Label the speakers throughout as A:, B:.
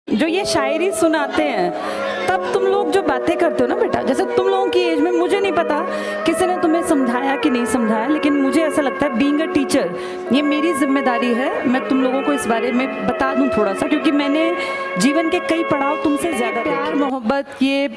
A: जो ये शायरी सुनाते हैं तब तुम लोग जो बातें करते हो ना बेटा, जैसे तुम लोगों की एज में, मुझे नहीं पता किसी ने तुम्हें समझाया कि नहीं समझाया, लेकिन मुझे ऐसा लगता है बीइंग अ टीचर ये मेरी जिम्मेदारी है मैं तुम लोगों को इस बारे में बता दूं थोड़ा सा, क्योंकि मैंने जीवन के कई पड़ाव तुमसे ज़्यादा प्यार मोहब्बत ये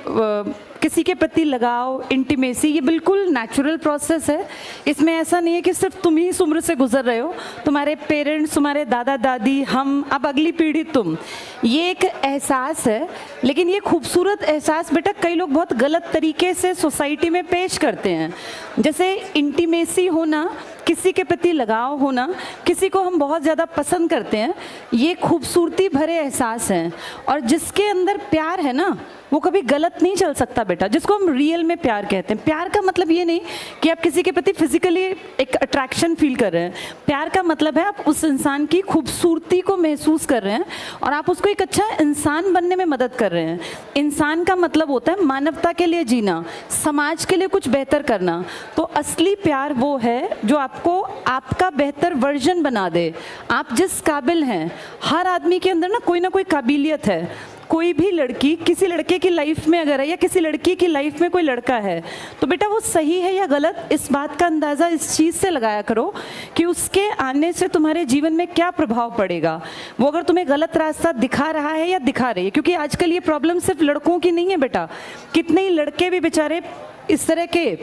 A: किसी के प्रति लगाव इंटीमेसी ये बिल्कुल नेचुरल प्रोसेस है। इसमें ऐसा नहीं है कि सिर्फ तुम ही इस उम्र से गुजर रहे हो, तुम्हारे पेरेंट्स, तुम्हारे दादा दादी, हम, अब अगली पीढ़ी तुम, ये एक एहसास है। लेकिन ये खूबसूरत एहसास बेटा कई लोग बहुत गलत तरीके से सोसाइटी में पेश करते हैं। जैसे इंटीमेसी होना, किसी के प्रति लगाव होना, किसी को हम बहुत ज़्यादा पसंद करते हैं, ये खूबसूरती भरे एहसास हैं। और जिसके अंदर प्यार है ना वो कभी गलत नहीं चल सकता बेटा, जिसको हम रियल में प्यार कहते हैं। प्यार का मतलब ये नहीं कि आप किसी के प्रति फिजिकली एक अट्रैक्शन फील कर रहे हैं। प्यार का मतलब है आप उस इंसान की खूबसूरती को महसूस कर रहे हैं और आप उसको एक अच्छा इंसान बनने में मदद कर रहे हैं। इंसान का मतलब होता है मानवता के लिए जीना, समाज के लिए कुछ बेहतर करना। तो असली प्यार वो है जो आपको आपका बेहतर वर्जन बना दे। आप जिस काबिल हैं, हर आदमी के अंदर ना कोई काबिलियत है। कोई भी लड़की किसी लड़के की लाइफ में अगर है या किसी लड़की की लाइफ में कोई लड़का है तो बेटा वो सही है या गलत, इस बात का अंदाज़ा इस चीज़ से लगाया करो कि उसके आने से तुम्हारे जीवन में क्या प्रभाव पड़ेगा। वो अगर तुम्हें गलत रास्ता दिखा रहा है या दिखा रही है, क्योंकि आजकल ये प्रॉब्लम सिर्फ लड़कों की नहीं है बेटा, कितने ही लड़के भी बेचारे इस तरह के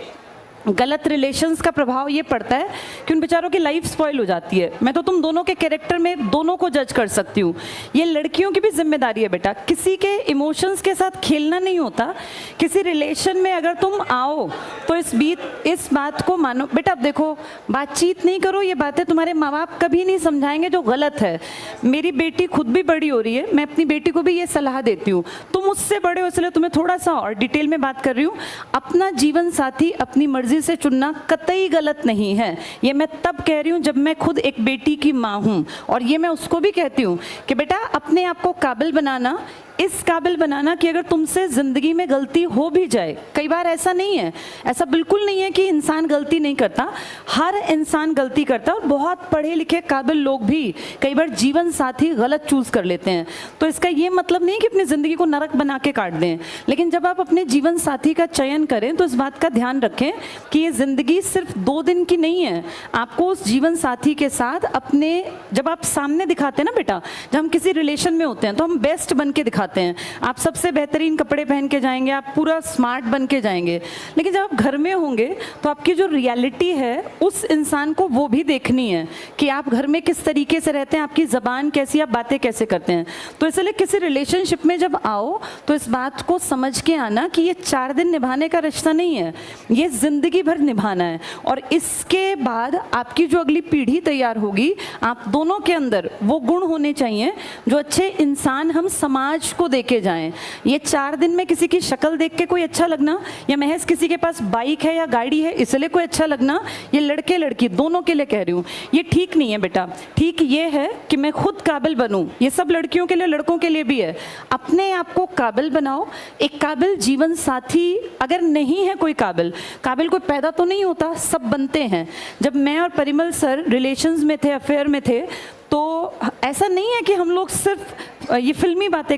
A: गलत रिलेशंस का प्रभाव ये पड़ता है कि उन बेचारों की लाइफ स्पॉइल हो जाती है। मैं तो तुम दोनों के कैरेक्टर में दोनों को जज कर सकती हूँ। ये लड़कियों की भी जिम्मेदारी है बेटा, किसी के इमोशंस के साथ खेलना नहीं होता। किसी रिलेशन में अगर तुम आओ तो इस बात को मानो बेटा। अब देखो, बातचीत नहीं करो, ये बातें तुम्हारे माँ बाप कभी नहीं समझाएंगे जो गलत है। मेरी बेटी खुद भी बड़ी हो रही है, मैं अपनी बेटी को भी ये सलाह देती हूँ। तुम मुझसे बड़े हो इसलिए तुम्हें थोड़ा सा और डिटेल में बात कर रही हूँ। अपना जीवन साथी अपनी मर्जी से चुनना कतई गलत नहीं है। ये मैं तब कह रही हूँ जब मैं खुद एक बेटी की माँ हूँ, और ये मैं उसको भी कहती हूँ कि बेटा अपने आप को काबिल बनाना, इस काबिल बनाना कि अगर तुमसे ज़िंदगी में गलती हो भी जाए, कई बार ऐसा नहीं है, ऐसा बिल्कुल नहीं है कि इंसान गलती नहीं करता, हर इंसान गलती करता है। और बहुत पढ़े लिखे काबिल लोग भी कई बार जीवन साथी गलत चूज़ कर लेते हैं। तो इसका ये मतलब नहीं कि अपनी ज़िंदगी को नरक बना के काट दें, लेकिन जब आप अपने जीवन साथी का चयन करें तो इस बात का ध्यान रखें कि ये ज़िंदगी सिर्फ 2 दिन की नहीं है। आपको उस जीवन साथी के साथ अपने, जब आप सामने दिखाते हैं ना बेटा, जब हम किसी रिलेशन में होते हैं तो हम बेस्ट बन के दिखाते हैं। आप सबसे बेहतरीन कपड़े पहन के जाएंगे, आप पूरा स्मार्ट बन के जाएंगे, लेकिन जब आप घर में होंगे तो आपकी जो रियलिटी है उस इंसान को वो भी देखनी है कि आप घर में किस तरीके से रहते हैं, आपकी ज़बान कैसी, आप बातें कैसे करते हैं। तो इसलिए किसी रिलेशनशिप में जब आओ तो इस बात को समझ के आना कि ये 4 दिन निभाने का रिश्ता नहीं है, ये ज़िंदगी भर निभाना है। और इसके बाद आपकी जो अगली पीढ़ी तैयार होगी, आप दोनों के अंदर वो गुण होने चाहिए जो अच्छे इंसान हम समाज को देके जाएं। ये 4 दिन में किसी की शक्ल देख के कोई अच्छा लगना, या महज किसी के पास बाइक है या गाड़ी है इसलिए कोई अच्छा लगना, ये लड़के लड़की दोनों के लिए कह रही हूँ, ये ठीक नहीं है बेटा। ठीक ये है कि मैं खुद काबिल बनूं, ये सब लड़कियों के लिए लड़कों के लिए भी है। अपने आप को काबिल बनाओ। एक काबिल जीवन साथी अगर नहीं है, कोई काबिल कोई पैदा तो नहीं होता, सब बनते हैं। जब मैं और परिमल सर रिलेशंस में थे, अफेयर में थे, तो ऐसा नहीं है कि हम लोग सिर्फ ये फिल्मी बातें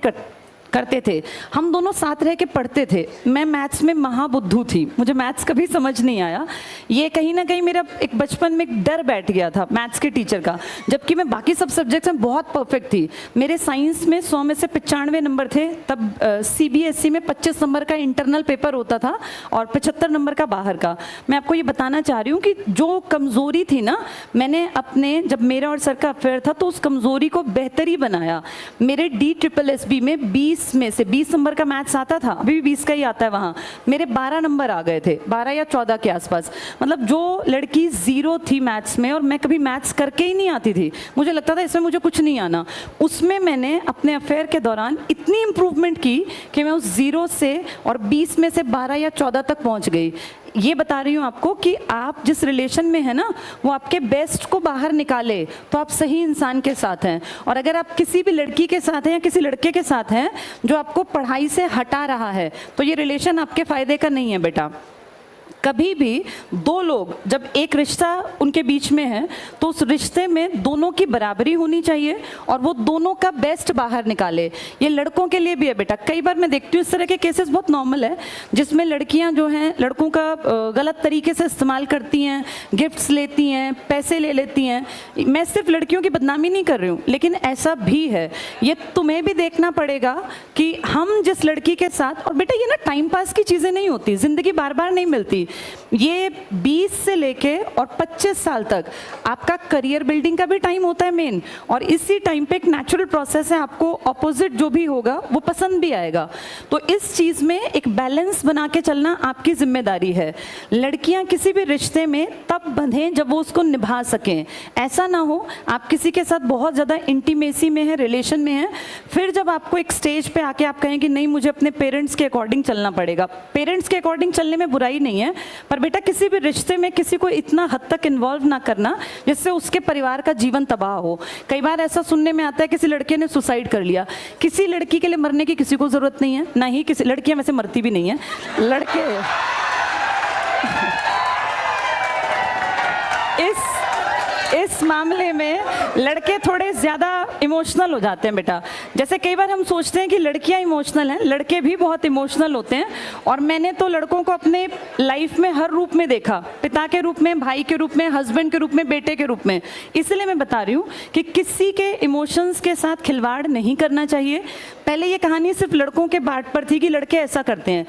A: करते थे, हम दोनों साथ रह के पढ़ते थे। मैं मैथ्स में महाबुद्धू थी, मुझे मैथ्स कभी समझ नहीं आया। ये कहीं ना कहीं मेरा एक बचपन में एक डर बैठ गया था मैथ्स के टीचर का, जबकि मैं बाकी सब सब्जेक्ट्स में बहुत परफेक्ट थी। मेरे साइंस में 100 में से 95 नंबर थे। तब CBSE में 25 नंबर का इंटरनल पेपर होता था और 75 नंबर का बाहर का। मैं आपको ये बताना चाह रही हूँ कि जो कमज़ोरी थी ना, मैंने अपने, जब मेरा और सर का अफेयर था तो उस कमज़ोरी को बेहतरी बनाया। मेरे DSSB में 20 में से 20 नंबर का मैथ्स आता था, अभी भी 20 का ही आता है वहाँ, मेरे 12 नंबर आ गए थे, 12 या 14 के आसपास। मतलब जो लड़की 0 थी मैथ्स में, और मैं कभी मैथ्स करके ही नहीं आती थी, मुझे लगता था इसमें मुझे कुछ नहीं आना, उसमें मैंने अपने अफेयर के दौरान इतनी इम्प्रूवमेंट की कि मैं उस 0 से और 20 में से 12 या 14 तक पहुँच गई। ये बता रही हूँ आपको कि आप जिस रिलेशन में है ना, वो आपके बेस्ट को बाहर निकाले तो आप सही इंसान के साथ हैं। और अगर आप किसी भी लड़की के साथ हैं या किसी लड़के के साथ हैं जो आपको पढ़ाई से हटा रहा है, तो ये रिलेशन आपके फ़ायदे का नहीं है बेटा। कभी भी दो लोग जब एक रिश्ता उनके बीच में है तो उस रिश्ते में दोनों की बराबरी होनी चाहिए और वो दोनों का बेस्ट बाहर निकाले। ये लड़कों के लिए भी है बेटा। कई बार मैं देखती हूँ इस तरह के केसेस बहुत नॉर्मल है जिसमें लड़कियां जो हैं लड़कों का गलत तरीके से इस्तेमाल करती हैं, गिफ्ट्स लेती हैं, पैसे ले लेती हैं। मैं सिर्फ लड़कियों की बदनामी नहीं कर रही हूँ, लेकिन ऐसा भी है। ये तुम्हें भी देखना पड़ेगा कि हम जिस लड़की के साथ, और बेटा ये ना टाइम पास की चीज़ें नहीं होती, ज़िंदगी बार बार नहीं मिलती। ये 20 से लेके और 25 साल तक आपका करियर बिल्डिंग का भी टाइम होता है मेन, और इसी टाइम पे एक नेचुरल प्रोसेस है, आपको ऑपोजिट जो भी होगा वो पसंद भी आएगा। तो इस चीज़ में एक बैलेंस बना के चलना आपकी जिम्मेदारी है। लड़कियां किसी भी रिश्ते में तब बंधें जब वो उसको निभा सकें। ऐसा ना हो आप किसी के साथ बहुत ज़्यादा इंटीमेसी में है, रिलेशन में है, फिर जब आपको एक स्टेज पे आके आप कहें कि नहीं मुझे अपने पेरेंट्स के अकॉर्डिंग चलना पड़ेगा। पेरेंट्स के अकॉर्डिंग चलने में बुराई नहीं है, पर बेटा किसी भी रिश्ते में किसी को इतना हद तक इन्वॉल्व ना करना जिससे उसके परिवार का जीवन तबाह हो। कई बार ऐसा सुनने में आता है किसी लड़के ने सुसाइड कर लिया। किसी लड़की के लिए मरने की किसी को जरूरत नहीं है, ना ही किसी, लड़कियां वैसे मरती भी नहीं है, लड़के इस मामले में लड़के थोड़े ज़्यादा इमोशनल हो जाते हैं बेटा। जैसे कई बार हम सोचते हैं कि लड़कियां इमोशनल हैं, लड़के भी बहुत इमोशनल होते हैं। और मैंने तो लड़कों को अपने लाइफ में हर रूप में देखा, पिता के रूप में, भाई के रूप में, हस्बैंड के रूप में, बेटे के रूप में। इसलिए मैं बता रही हूँ कि किसी के इमोशंस के साथ खिलवाड़ नहीं करना चाहिए। पहले ये कहानी सिर्फ लड़कों के बाट पर थी कि लड़के ऐसा करते हैं,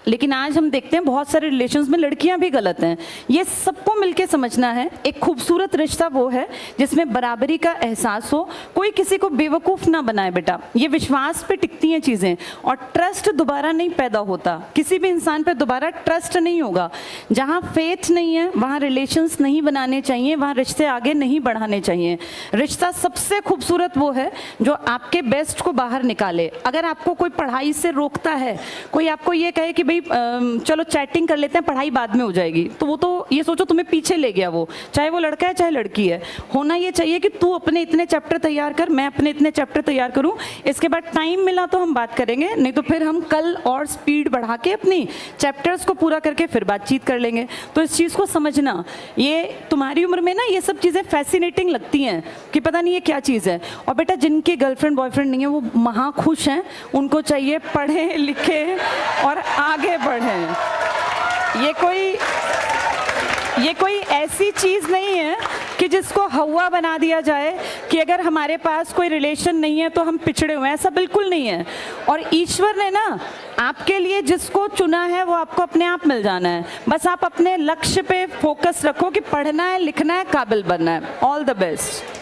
A: लेकिन आज हम देखते हैं बहुत सारे रिलेशंस में लड़कियां भी गलत हैं। ये सबको मिलके समझना है। एक खूबसूरत रिश्ता वो है जिसमें बराबरी का एहसास हो, कोई किसी को बेवकूफ़ ना बनाए बेटा। ये विश्वास पे टिकती हैं चीज़ें, और ट्रस्ट दोबारा नहीं पैदा होता। किसी भी इंसान पे दोबारा ट्रस्ट नहीं होगा। जहाँ फेथ नहीं है वहाँ रिलेशंस नहीं बनाने चाहिए, वहाँ रिश्ते आगे नहीं बढ़ाने चाहिए। रिश्ता सबसे खूबसूरत वो है जो आपके बेस्ट को बाहर निकाले। अगर आपको कोई पढ़ाई से रोकता है, कोई आपको ये कहे कि भाई चलो चैटिंग कर लेते हैं, पढ़ाई बाद में हो जाएगी, तो वो तो ये सोचो तुम्हें पीछे ले गया वो, चाहे वो लड़का है चाहे लड़की है। होना ये चाहिए कि तू अपने इतने चैप्टर तैयार कर, मैं अपने इतने चैप्टर तैयार करूं, इसके बाद टाइम मिला तो हम बात करेंगे, नहीं तो फिर हम कल और स्पीड बढ़ा के अपनी चैप्टर्स को पूरा करके फिर बातचीत कर लेंगे। तो इस चीज़ को समझना, ये तुम्हारी उम्र में ना ये सब चीज़ें फैसिनेटिंग लगती हैं कि पता नहीं ये क्या चीज़ है। और बेटा जिनकी गर्लफ्रेंड बॉयफ्रेंड नहीं है वो महा खुश हैं, उनको चाहिए पढ़े लिखे और आगे बढ़ें। ये कोई ऐसी चीज़ नहीं है कि जिसको हवा बना दिया जाए कि अगर हमारे पास कोई रिलेशन नहीं है तो हम पिछड़े हुए हैं, ऐसा बिल्कुल नहीं है। और ईश्वर ने ना आपके लिए जिसको चुना है वो आपको अपने आप मिल जाना है। बस आप अपने लक्ष्य पे फोकस रखो कि पढ़ना है, लिखना है, काबिल बनना है। All the best.